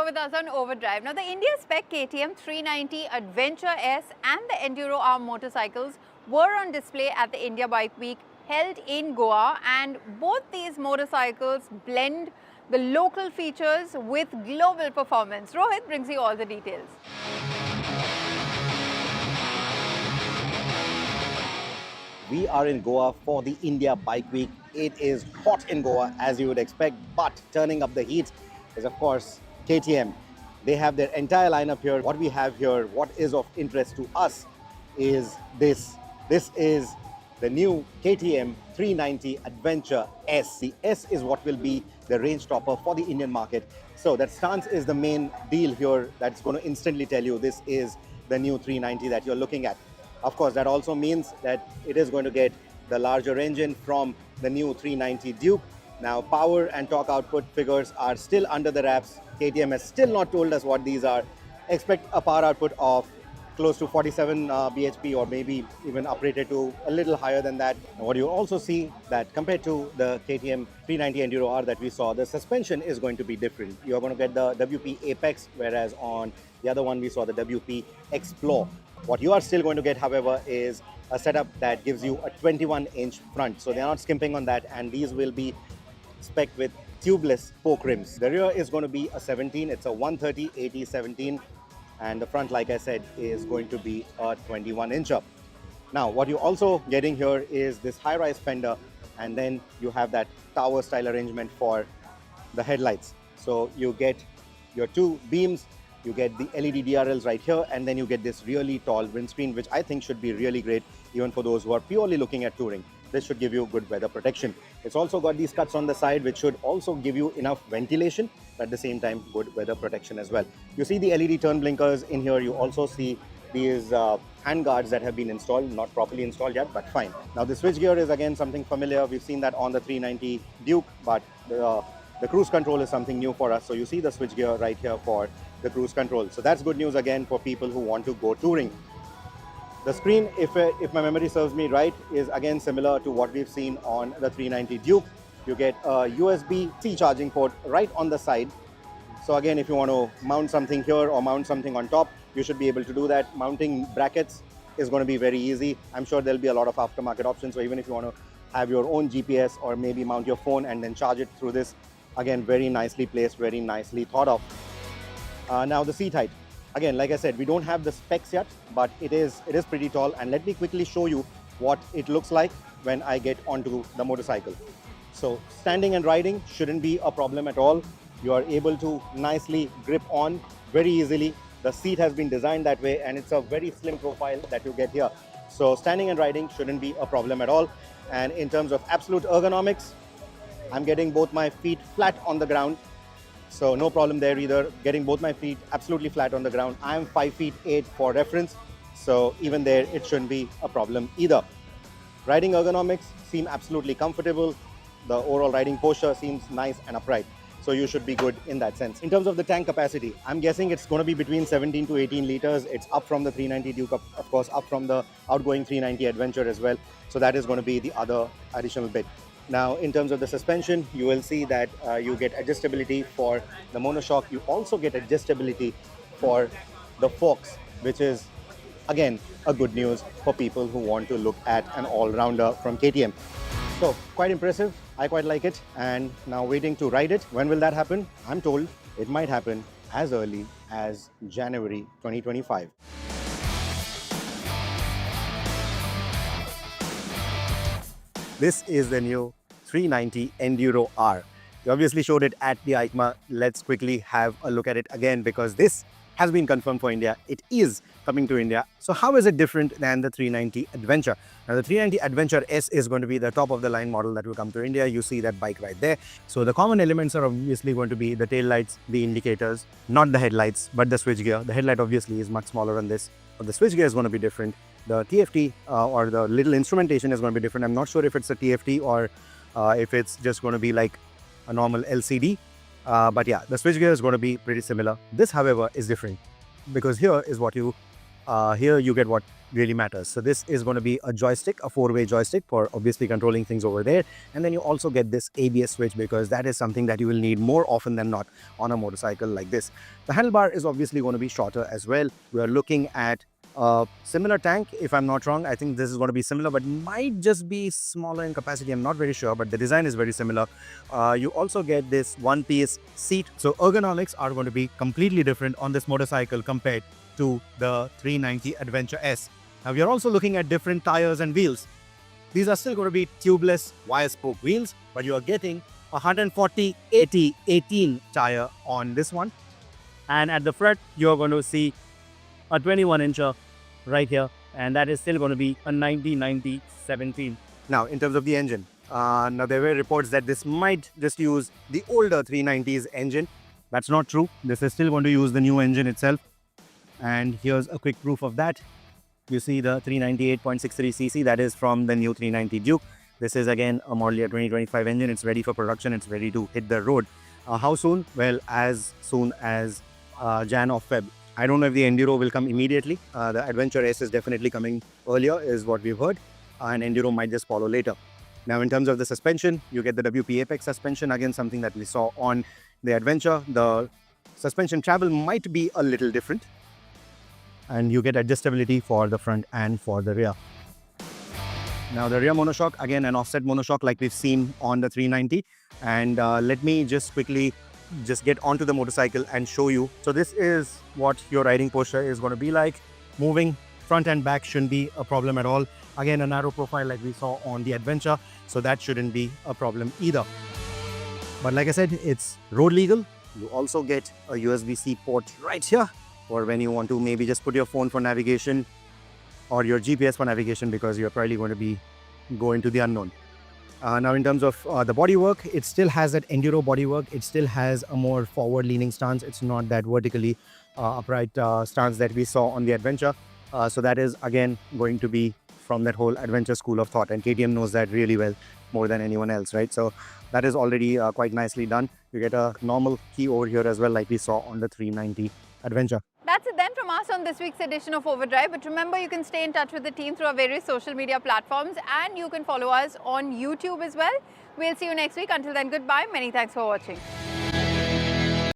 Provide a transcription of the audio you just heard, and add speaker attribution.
Speaker 1: with us on Overdrive. Now, the India Spec KTM 390 Adventure S and the Enduro Arm motorcycles were on display at the India Bike Week held in Goa, and both these motorcycles blend the local features with global performance. Rohit brings you all the details.
Speaker 2: We are in Goa for the India Bike Week. It is hot in Goa, as you would expect, but turning up the heat is, of course, KTM. They have their entire lineup here. What we have here, what is of interest to us, is this. This is the new KTM 390 Adventure S. The S is what will be the range topper for the Indian market. So that stance is the main deal here that's going to instantly tell you this is the new 390 that you're looking at. Of course, that also means that it is going to get the larger engine from the new 390 Duke. Now, power and torque output figures are still under the wraps. KTM has still not told us what these are. Expect a power output of close to 47 bhp, or maybe even uprated to a little higher than that. And what you also see that compared to the KTM 390 Enduro R that we saw, the suspension is going to be different. You're going to get the WP Apex, whereas on the other one we saw the WP Explore. What you are still going to get, however, is a setup that gives you a 21-inch front. So they're not skimping on that, and these will be spec'd with tubeless fork rims. The rear is going to be a 17. It's a 130/80/17. And the front, like I said, is going to be a 21-incher. Now, what you're also getting here is this high-rise fender, and then you have that tower-style arrangement for the headlights. So you get your two beams, you get the LED DRLs right here, and then you get this really tall windscreen, which I think should be really great even for those who are purely looking at touring. This should give you good weather protection. It's also got these cuts on the side, which should also give you enough ventilation, but at the same time, good weather protection as well. You see the LED turn blinkers in here. You also see these hand guards that have been installed, not properly installed yet, but fine. Now, the switchgear is again something familiar. We've seen that on the 390 Duke, but the cruise control is something new for us. So you see the switchgear right here for the cruise control. So that's good news again for people who want to go touring. The screen, if my memory serves me right, is again similar to what we've seen on the 390 Duke. You get a USB-C charging port right on the side. So again, if you want to mount something here or mount something on top, you should be able to do that. Mounting brackets is going to be very easy. I'm sure there'll be a lot of aftermarket options. So even if you want to have your own GPS or maybe mount your phone and then charge it through this, again, very nicely placed, very nicely thought of. Now the seat height. Again, like I said, we don't have the specs yet, but it is pretty tall. And let me quickly show you what it looks like when I get onto the motorcycle. So standing and riding shouldn't be a problem at all. You are able to nicely grip on very easily. The seat has been designed that way, and it's a very slim profile that you get here. So standing and riding shouldn't be a problem at all. And in terms of absolute ergonomics, I'm getting both my feet flat on the ground. So no problem there either, getting both my feet absolutely flat on the ground. I'm 5'8" for reference, so even there it shouldn't be a problem either. Riding ergonomics seem absolutely comfortable. The overall riding posture seems nice and upright, so you should be good in that sense. In terms of the tank capacity, I'm guessing it's going to be between 17 to 18 liters. It's up from the 390 Duke, of course, up from the outgoing 390 Adventure as well. So that is going to be the other additional bit. Now, in terms of the suspension, you will see that you get adjustability for the monoshock. You also get adjustability for the forks, which is, again, a good news for people who want to look at an all-rounder from KTM. So, quite impressive. I quite like it. And now waiting to ride it. When will that happen? I'm told it might happen as early as January 2025. This is the new 390 Enduro R. You obviously showed it at the EICMA. Let's quickly have a look at it again, because this has been confirmed for India. It is coming to India. So how is it different than the 390 Adventure? Now, the 390 Adventure S is going to be the top of the line model that will come to India. You see that bike right there. So the common elements are obviously going to be the tail lights, the indicators, not the headlights, but the switchgear. The headlight obviously is much smaller than this, but the switchgear is going to be different. The TFT or the little instrumentation is going to be different. I'm not sure if it's a TFT or if it's just going to be like a normal LCD. But yeah, the switchgear is going to be pretty similar. This, however, is different, because here is what you here you get what really matters. So this is going to be a joystick, a 4-way joystick for obviously controlling things over there. And then you also get this ABS switch, because that is something that you will need more often than not on a motorcycle like this. The handlebar is obviously going to be shorter as well. We are looking at a similar tank, if I'm not wrong. I think this is going to be similar, but might just be smaller in capacity. I'm not very sure, but the design is very similar. You also get this one-piece seat. So ergonomics are going to be completely different on this motorcycle compared to the 390 Adventure S. Now we are also looking at different tires and wheels. These are still going to be tubeless wire spoke wheels, but you are getting a 140/80/18 tire on this one. And at the front, you are going to see a 21-incher right here, and that is still going to be a 90/90/17. Now, in terms of the engine, now there were reports that this might just use the older 390's engine. That's not true. This is still going to use the new engine itself. And here's a quick proof of that. You see the 398.63cc, that is from the new 390 Duke. This is again a model year 2025 engine. It's ready for production. It's ready to hit the road. How soon? Well, as soon as Jan or Feb. I don't know if the Enduro will come immediately. The Adventure S is definitely coming earlier, is what we've heard. And Enduro might just follow later. Now, in terms of the suspension, you get the WP Apex suspension. Again, something that we saw on the Adventure. The suspension travel might be a little different. And you get adjustability for the front and for the rear. Now the rear monoshock, again an offset monoshock like we've seen on the 390. And let me just quickly get onto the motorcycle and show you. So this is what your riding posture is going to be like. Moving front and back shouldn't be a problem at all. Again, a narrow profile like we saw on the Adventure, so that shouldn't be a problem either. But like I said, it's road legal. You also get a USB-C port right here, or when you want to maybe just put your phone for navigation or your GPS for navigation, because you're probably going to be going to the unknown. Now in terms of the bodywork, it still has that Enduro bodywork. It still has a more forward-leaning stance. It's not that vertically upright stance that we saw on the Adventure. So that is again going to be from that whole Adventure school of thought, and KTM knows that really well, more than anyone else, right? So that is already quite nicely done. You get a normal key over here as well, like we saw on the 390 Adventure.
Speaker 1: That's it then from us on this week's edition of Overdrive. But remember, you can stay in touch with the team through our various social media platforms, and you can follow us on YouTube as well. We'll see you next week. Until then, goodbye. Many thanks for watching.